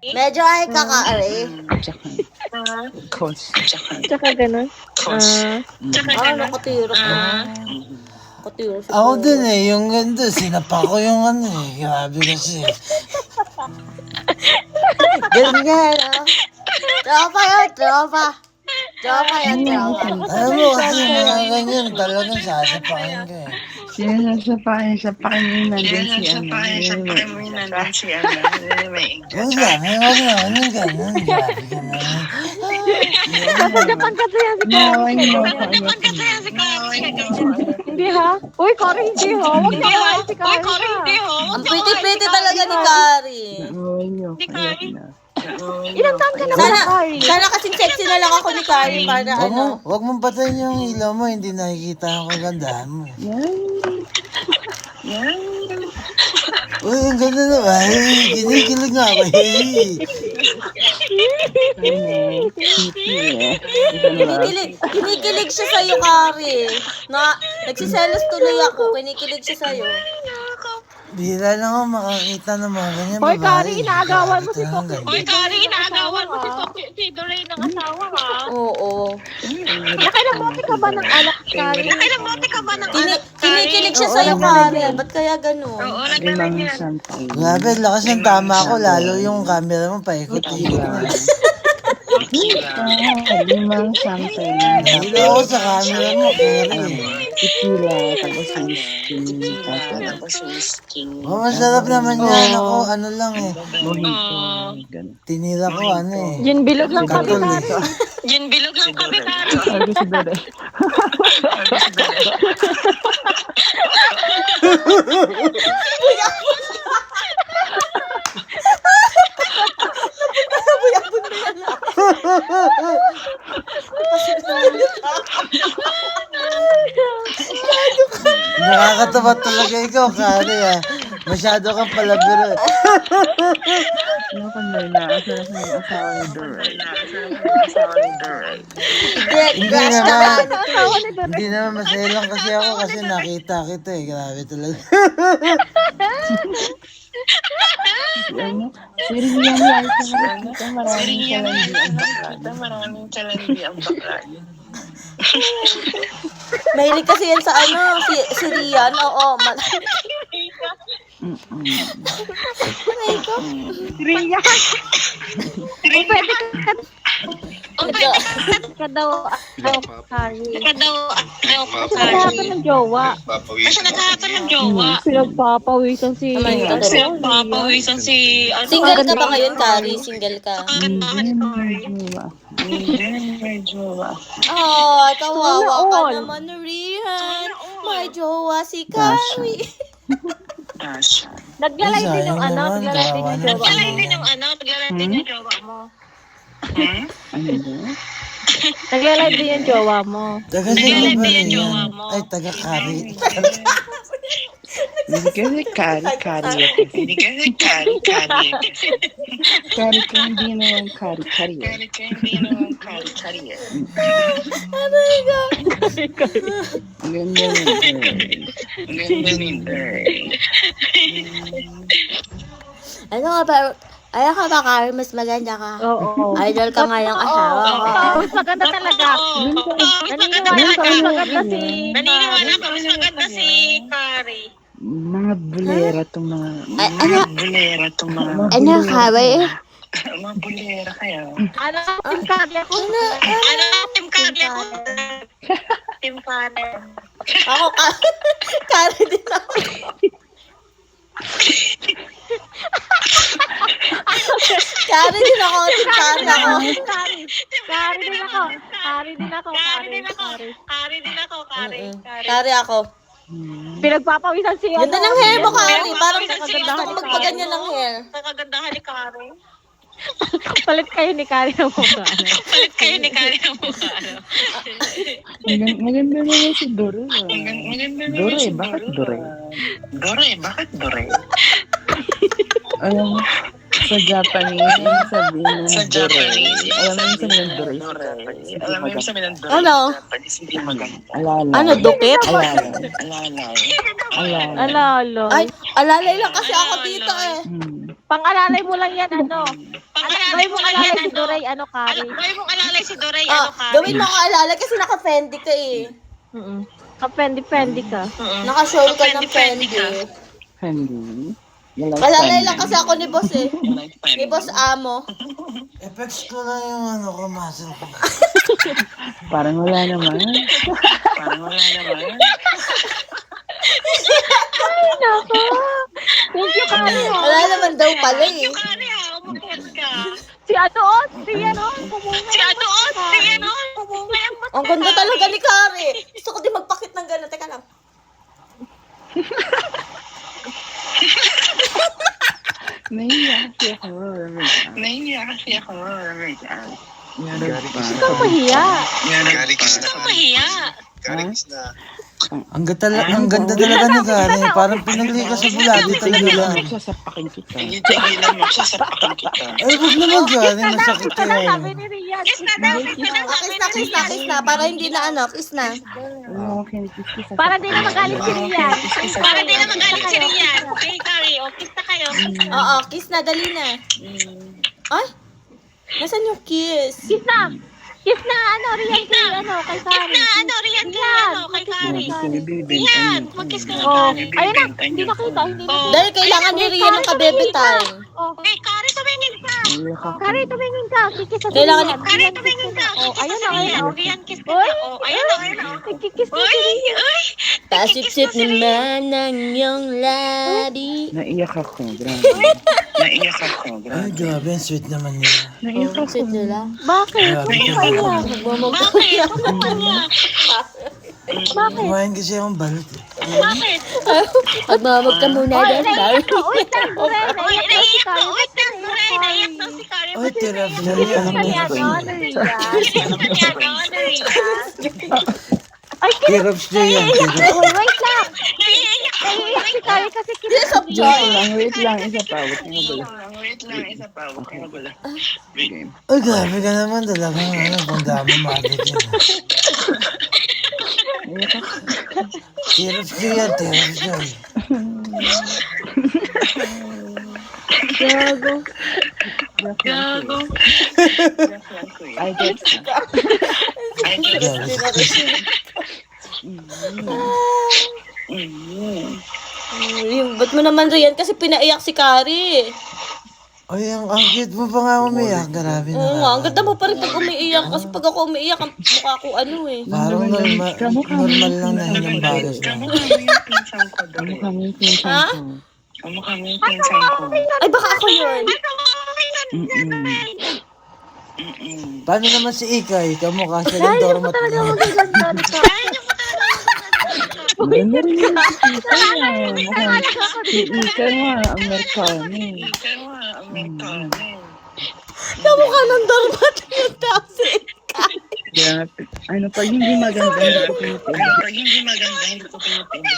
Medyo ay kakaari. Tsaka ganun. Nakatiro ko. Nakatiro si Ako Puro. din yung ganda, sinapa ko yung grabe kasi. Ganyan, Tropa yun, tropa. Tropa yan, tropa. Alam mo kasi mga ganyan, talagang sasapakin ka eh. Sinasapakin mo nandun si Huwag lang, yung ganun, grabe ka naman. Nasa Japan kasi yan si Cory. Hindi ha? Uy, Cory, hindi ha? Huwag na kayo si Cory ha? Ang pretty-pretty talaga ni Kari. Ilang taon ka na ba, Cory? Sana kasing sexy na lang ako ni Kari para Huwag mong patayin yung ilaw mo, hindi nakikita ang kagandahan mo. Uy, ang ganda naman. Kinikilig nga ako. Kinikilig siya sa'yo, Kari. Nagsiselos tuloy ako. Kinikilig siya sa'yo. Bira lang ako makakita ng mga ganyan Hoy, babae. Kari, inaagawan mo si Bakit Cory. Si Doreen ng asawa ka. Oo. Nakailabote ka ba ng anak, Kari? Kinikilig siya sa'yo, Kari. Ba't kaya ganun? Grabe, lakas ng tama ko. Lalo yung camera mo paikot-ikot na. Limang something. Nakita ako sa camera mo, Kari. Tequila, tapos whiskey. Masarap naman yan ako. Ano lang eh. Mojito. Tinira ko Yun, bilog lang kami, Katol Kari. Sabi si Dore. Nakakatawa talaga ikaw, Kari ah. Masyado kang palabiro. Ano kung may naasarap na yung asawa ni Dore? Crush ka ba? Hindi naman masaya lang kasi ako kasi nakita kita eh. Grabe talaga. Si Rian Light. Maraming kalandi ang bakla. Mahilig kasi yan sa si Rian. Oo. Riyan. O, pwede ka daw, Kari. Kasi naghahapan ng jowa. Pinagpapawisan si... Single ka ba ngayon, Kari? Single ka? May jowa. Oh, kawawa ka naman, Rian. May jowa si Kari. Naglalay din yung jowa mo. Naglalay din yung jowa mo. Taga sino ba rin yan? Ay, taga Kari. Hindi kasi kari. Kari ka hindi naman kari. Ang ganda ni Dore. Ano ka ba? Ayaw ka ba, Kari? Mas maganda ka. Oo. Idol ka nga yung asawa ko. Mas maganda talaga. Naniniwala ka, mas maganda si Kari. Mga bulera tong mga... Ano, Kari? Mga bulera kayo. Ano, Team Kari ako? Team Kari. Ako, Kari din ako. Kari din ako. Kari ako. Pinagpapawisan si Ganda ng hair mo, Kari. Parang gusto ko magpaganyan ng hair. Kagandahan ni Kari. Palit kayo ni Kari ng mukha. Maganda naman si Dore. Bakit Dore? Alam mo, sa Japanese, sabihin ng Dore. Alam mo yung sabihin ng Dore. Ano? Alalay. Ano, dukit? Alalay. Alalo. Ay, alalay lang kasi ako dito eh. Pang-alalay mo lang yan, ano. Gawin mo alalay si Doray, ano, Kari. Gawin mong alalay si Doray, Gawin mo ko alala kasi naka-fendi ka eh. Kapendi-pendi ka. Naka-show ka ng fendi. Fendi. Alalay lang kasi ako ni boss eh. Ni boss Amo. Effects ko lang yung ano ko, muscle ko. Parang wala naman. Parang wala naman. Nako. Thank you, Kari. Wala naman daw pala eh. Kari ha, umakyat ka. Si Atoon, si ano. Si Atoon, sige no. Pumungayan mo. Ang ganda talaga ni Kari. Gusto ko din magpakit ng gano'n. Teka lang. Naiiyak kasi ako. Naiiyak kasi ako. Huwag kang mahiya. Ang mahiya. Ang ganda talaga ni Kari. Parang pinagli ka sa bulati talaga lang. Sasapakin kita. Ay, huwag naman Kari. Masakit Kiss na, kaya sabi yun. ni Rian. Kiss na daw, kiss na daw. Kiss na. Para hindi na ano, kiss na. Para di na magalit si Rian. Para di na magalit si Rian. Okay, Kari, o kiss na kayo. Oo, kiss na. Dali na. Ay! Nasaan yung kiss? Kiss na. Kiss na, ano, Rian, kay ano, kay Kari. Na ano, Rian, kay ano, kay Kari. Rian, mag-kiss ka na Oh, Kari. ayun na, hindi nakita, hindi nakita. Dahil kailangan ni Rian ng kabebe time. Oh, Okay, Kari, tumingin ka. Kari, tumingin ka. Kikis sa Kailangan Rian. Kari, tumingin ka. Oh, ayun na, ayun na. Rian, kiss ka Uy, na. Oh, ayun na, ayun na. Nagkikis na Uy, si Rian. uy. Pasip-sip naman ng iyong labi. Naiiyak ako. Grabe. Naiiyak ako. Ay, grabe. Ang sweet naman nila. Naiiyak ako. Sweet nila. Bakit? Grabe ka. Bakit? Bakit? Bakit? Kumain kasi akong balot eh. Bakit? Magmamag ka muna Uy, dyan, Kari. naiyak ka. Uy, Tandre, Uy, naiyak daw si naiyak Kari. na, Ray. Naiyak daw si Kari. Ay, tirap na Kiss yan. ka niya, no, Rian. Naiyak na niya, no, Rian. Ay, Tiraps niya yan. Tiraps. Uy, wait lang. Naiyak ka. Naiiyak si Kari kasi Tears of Wait joy. lang, wait lang. Isa pa. Huwag kang magulo. Game. Ay, grabe ka naman talaga. Ano, banda mo malit yan. Naiiyak ako. Tiraps niya yan. Tiraps niya. Gago. Gago. I get it. Ba't mo naman Rian? Kasi pinaiyak si Kari. Ay, ang cute mo pa nga umiyak. Grabe na. Oo nga, ang ganda mo pa rin pag umiiyak. Kasi pag ako umiiyak, ang mukha ko ano eh. Parang normal lang na hinambagas lang. Kamukha mo yung pinsan Ha? ko. Kamukha mo yung pinsan ko. Ay, baka ako yun. Paano naman si Ikay? Kamukha siya ng dormat Talaga mo. magaganda nito. Ganyan rin yung kita yan. Si Ika nga, Amerikano. Kamukha ng dormat yung tao si Ikay. Kaya, ano, pag hindi maganda, hindi ko pinipili.